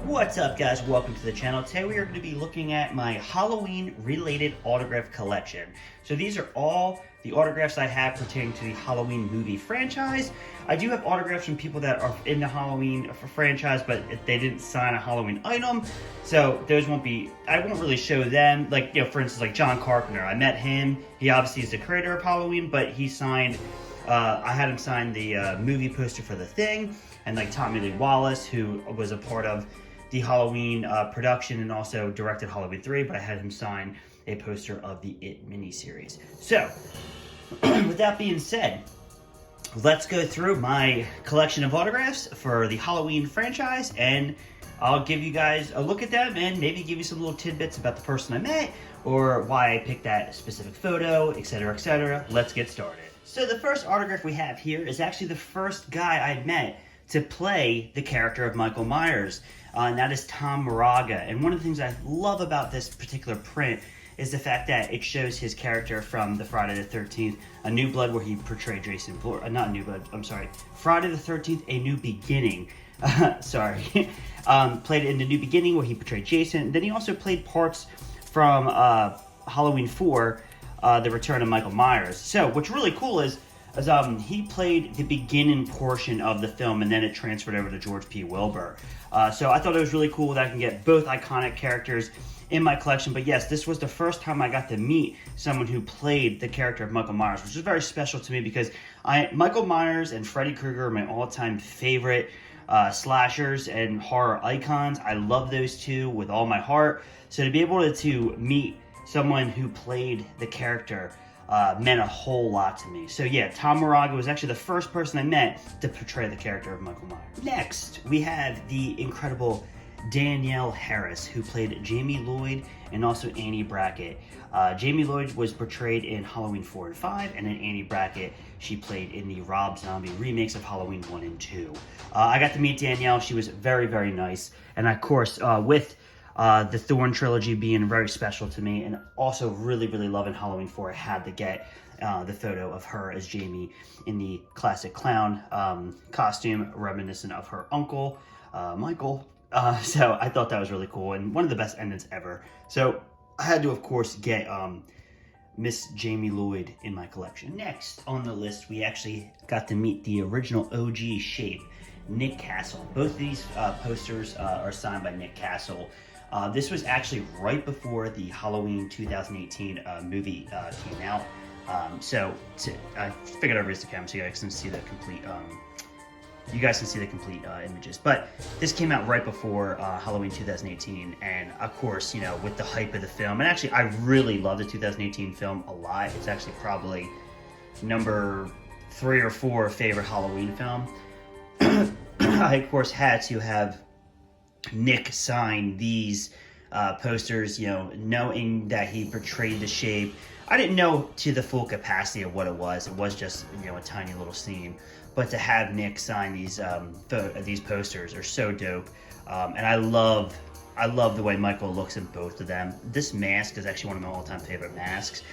What's up, guys? Welcome to the channel. Today we are going to be looking at my Halloween related autograph collection. So these are all the autographs I have pertaining to the Halloween movie franchise. I do have autographs from people that are in the Halloween franchise, but they didn't sign a Halloween item, so those won't be, I won't really show them. Like, you know, for instance, like John Carpenter. I met him. He obviously is the creator of Halloween, but he signed, I had him sign the movie poster for The Thing, and like Tommy Lee Wallace, who was a part of the Halloween production and also directed Halloween 3, but I had him sign a poster of the It miniseries. So, with that being said, let's go through my collection of autographs for the Halloween franchise, and I'll give you guys a look at them and maybe give you some little tidbits about the person I met or why I picked that specific photo, etc., etc. Let's get started. So the first autograph we have here is actually the first guy I met to play the character of Michael Myers, and that is Tom Moraga. And one of the things I love about this particular print is the fact that it shows his character from the Friday the 13th, A New Blood, where he portrayed Jason, not New Blood, I'm sorry, Friday the 13th, A New Beginning, played in The New Beginning where he portrayed Jason. Then he also played parts from Halloween 4, The Return of Michael Myers. So what's really cool is he played the beginning portion of the film, and then it transferred over to George P. Wilbur. So I thought it was really cool that I can get both iconic characters in my collection. But yes, this was the first time I got to meet someone who played the character of Michael Myers, which is very special to me because Michael Myers and Freddy Krueger are my all-time favorite slashers and horror icons. I love those two with all my heart. So to be able to meet someone who played the character meant a whole lot to me. So yeah, Tom Moraga was actually the first person I met to portray the character of Michael Myers. Next, we have the incredible Danielle Harris, who played Jamie Lloyd and also Annie Brackett. Jamie Lloyd was portrayed in Halloween 4 and 5, and then Annie Brackett, she played in the Rob Zombie remakes of Halloween 1 and 2. I got to meet Danielle. She was very, very nice. And of course, with the Thorn trilogy being very special to me, and also really, really loving Halloween 4, I had to get the photo of her as Jamie in the classic clown costume, reminiscent of her uncle, Michael. So I thought that was really cool, and one of the best endings ever. So I had to, of course, get Miss Jamie Lloyd in my collection. Next on the list, we actually got to meet the original OG Shape, Nick Castle. Both of these posters are signed by Nick Castle. This was actually right before the Halloween 2018 movie came out. I figured I'd raise the camera so you guys can see the complete images. But this came out right before Halloween 2018, and of course, you know, with the hype of the film, and actually I really love the 2018 film a lot. It's actually probably number 3 or 4 favorite Halloween film. I of course had to have Nick sign these posters, you know, knowing that he portrayed the Shape. I didn't know to the full capacity of what it was. It was just, you know, a tiny little scene. But to have Nick sign these posters are so dope. And I love the way Michael looks in both of them. This mask is actually one of my all-time favorite masks.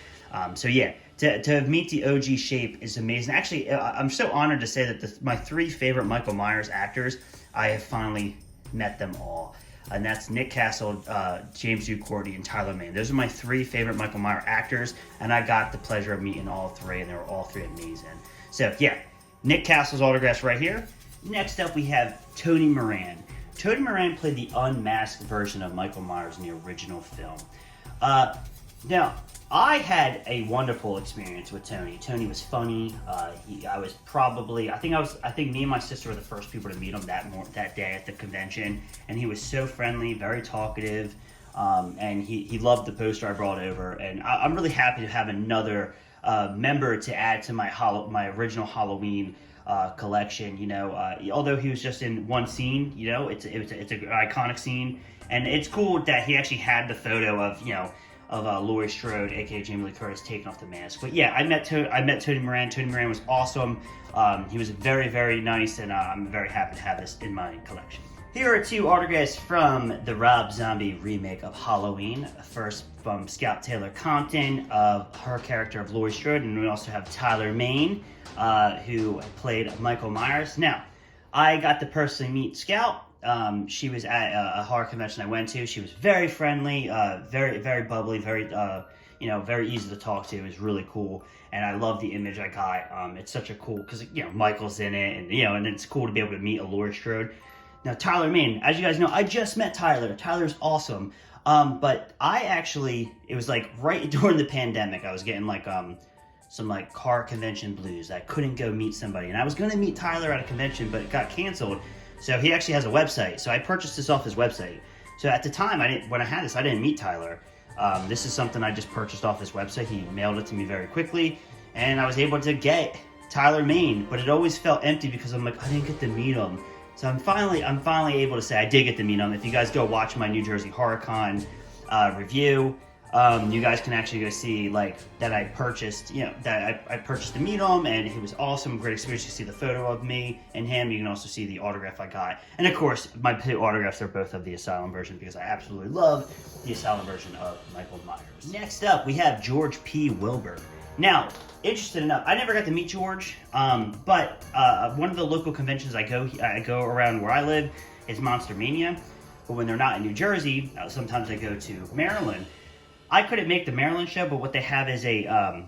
So yeah, to meet the OG Shape is amazing. Actually, I'm so honored to say that my 3 favorite Michael Myers actors, I have finally met them all. And that's Nick Castle, James Ducournau, and Tyler Mane. Those are my 3 favorite Michael Myers actors, and I got the pleasure of meeting all 3, and they were all 3 amazing. So yeah, Nick Castle's autographs right here. Next up, we have Tony Moran. Tony Moran played the unmasked version of Michael Myers in the original film. Now, I had a wonderful experience with Tony. Tony was funny. I think me and my sister were the first people to meet him that day at the convention, and he was so friendly, very talkative, and he loved the poster I brought over. And I'm really happy to have another member to add to my original Halloween collection. You know, although he was just in one scene, you know, it's an iconic scene, and it's cool that he actually had the photo of, you know, of Laurie Strode, aka Jamie Lee Curtis, taking off the mask. But yeah, I met Tony Moran. Tony Moran was awesome. He was very, very nice, and I'm very happy to have this in my collection. Here are 2 autographs from the Rob Zombie remake of Halloween. First from Scout Taylor Compton of her character of Laurie Strode, and we also have Tyler Mane, who played Michael Myers. Now, I got to personally meet Scout. She was at a horror convention I went to. She was very friendly, very, very bubbly, very, very easy to talk to. It was really cool. And I love the image I got. It's such a cool, because, Michael's in it, and, and it's cool to be able to meet a Laurie Strode. Now, Tyler Mane, as you guys know, I just met Tyler. Tyler's awesome. But it was like right during the pandemic, I was getting like some like car convention blues. I couldn't go meet somebody, and I was going to meet Tyler at a convention, but it got canceled. So he actually has a website. So I purchased this off his website. So at the time, when I had this, I didn't meet Tyler. This is something I just purchased off his website. He mailed it to me very quickly, and I was able to get Tyler Mane. But it always felt empty because I'm like, I didn't get to meet him. So I'm finally able to say I did get to meet him. If you guys go watch my New Jersey HorrorCon review, you guys can actually go see like that I purchased, I purchased to meet him, and it was awesome, great experience. You see the photo of me and him. You can also see the autograph I got, and of course my two autographs are both of the Asylum version because I absolutely love the Asylum version of Michael Myers. Next up, we have George P. Wilbur. Now, interesting enough, I never got to meet George, but one of the local conventions I go around where I live is Monster Mania. But when they're not in New Jersey, sometimes I go to Maryland. I couldn't make the Maryland show, but what they have is they'll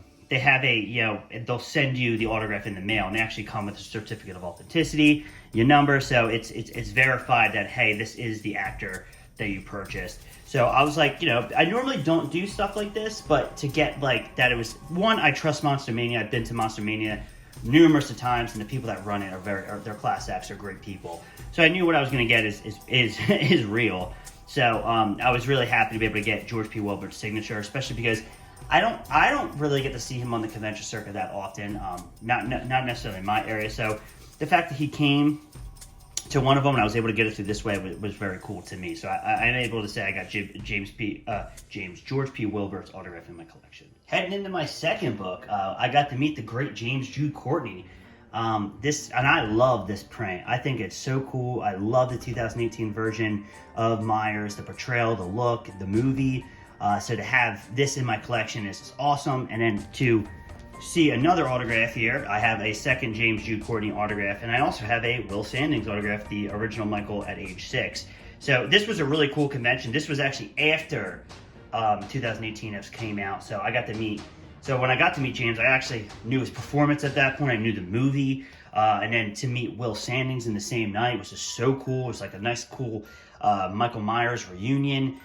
send you the autograph in the mail, and they actually come with a certificate of authenticity, your number, so it's verified that, hey, this is the actor that you purchased. So I was like, I normally don't do stuff like this, but to get like that, it was one, I trust Monster Mania. I've been to Monster Mania numerous of times, and the people that run it their class acts are great people. So I knew what I was going to get is real. So I was really happy to be able to get George P. Wilbur's signature, especially because I don't really get to see him on the convention circuit that often, not necessarily in my area. So the fact that he came to one of them and I was able to get it through this way was very cool to me. So I'm able to say I got George P. Wilbur's autograph in my collection. Heading into my second book, I got to meet the great James Jude Courtney. And I love this print. I think it's so cool. I love the 2018 version of Myers, the portrayal, the look, the movie. So to have this in my collection is awesome. And then to see another autograph here, I have a second James Jude Courtney autograph, and I also have a Will Sandings autograph, the original Michael at age 6. So this was a really cool convention. This was actually after 2018 F's came out, so I got to meet. So when I got to meet James, I actually knew his performance at that point. I knew the movie, and then to meet Will Sandings in the same night was just so cool. It was like a nice, cool Michael Myers reunion.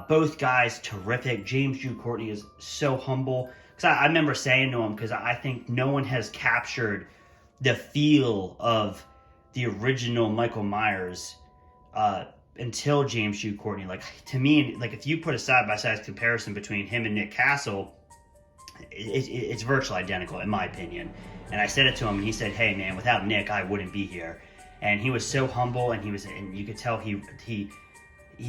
Both guys terrific. James Jude Courtney is so humble. I remember saying to him, because I think no one has captured the feel of the original Michael Myers until James Jude Courtney. Like, to me, like if you put a side-by-side comparison between him and Nick Castle, it's virtually identical in my opinion. And I said it to him, and he said, "Hey man, without Nick, I wouldn't be here." And he was so humble, and you could tell he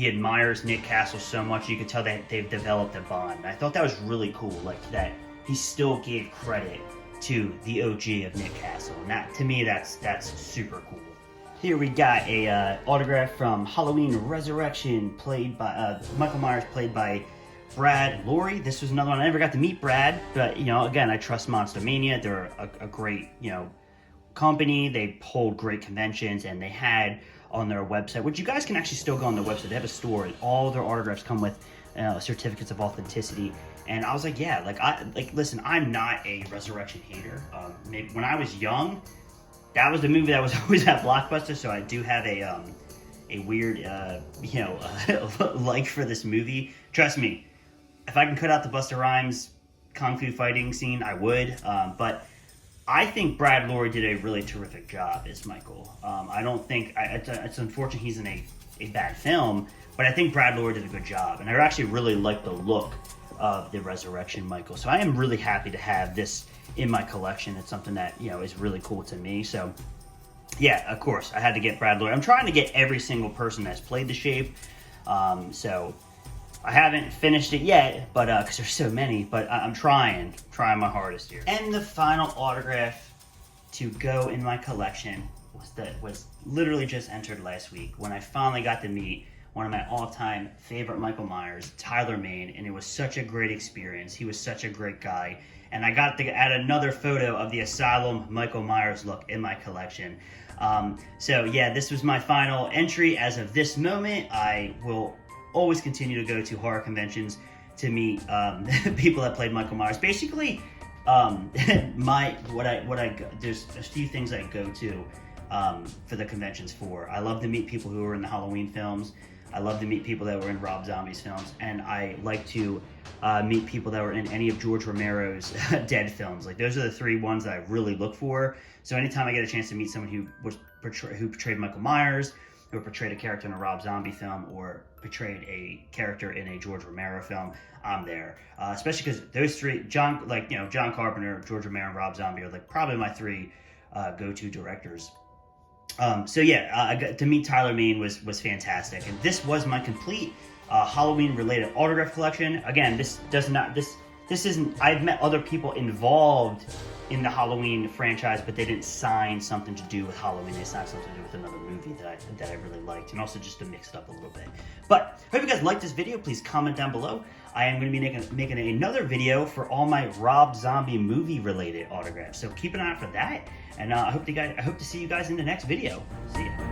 admires Nick Castle so much. You could tell that they've developed a bond. And I thought that was really cool, like that he still gave credit to the OG of Nick Castle. And that, to me, that's super cool. Here we got a autograph from Halloween Resurrection, played by Michael Myers, played by Brad Lorre. This was another one. I never got to meet Brad, but again, I trust Monster Mania. They're a great company. They hold great conventions, and they had on their website, which you guys can actually still go on their website. They have a store, and all their autographs come with certificates of authenticity. And I was like, yeah, listen, I'm not a Resurrection hater. Maybe when I was young, that was the movie that was always at Blockbuster. So I do have a weird, like for this movie. Trust me, if I can cut out the Busta Rhymes kung fu fighting scene, I would. But I think Brad Lorre did a really terrific job as Michael. I don't think it's unfortunate he's in a bad film, but I think Brad Lorre did a good job, and I actually really like the look of the Resurrection Michael. So I am really happy to have this in my collection. It's something that is really cool to me. So yeah, of course, I had to get Brad Lorre. I'm trying to get every single person that's played the Shape. So I haven't finished it yet, but because there's so many, but I'm trying my hardest here. And the final autograph to go in my collection was literally just entered last week when I finally got to meet one of my all-time favorite Michael Myers, Tyler Mane, and it was such a great experience. He was such a great guy, and I got to add another photo of the Asylum Michael Myers look in my collection. So yeah, this was my final entry as of this moment. I will always continue to go to horror conventions to meet people that played Michael Myers. Basically, there's a few things I go to for the conventions for. I love to meet people who were in the Halloween films. I love to meet people that were in Rob Zombie's films, and I like to meet people that were in any of George Romero's Dead films. Like, those are the 3 ones that I really look for. So anytime I get a chance to meet someone who portrayed Michael Myers, who portrayed a character in a Rob Zombie film, or portrayed a character in a George Romero film, I'm there. Especially because those 3, John Carpenter, George Romero, and Rob Zombie are like probably my 3 go-to directors. So yeah, to meet Tyler Mane was fantastic, and this was my complete Halloween-related autograph collection. Again, this isn't. I've met other people involved in the Halloween franchise, but they didn't sign something to do with Halloween. They signed something to do with another movie that I really liked, and also just to mix it up a little bit. But hope you guys liked this video. Please comment down below. I am going to be making another video for all my Rob Zombie movie-related autographs, so keep an eye out for that. And I hope to see you guys in the next video. See ya.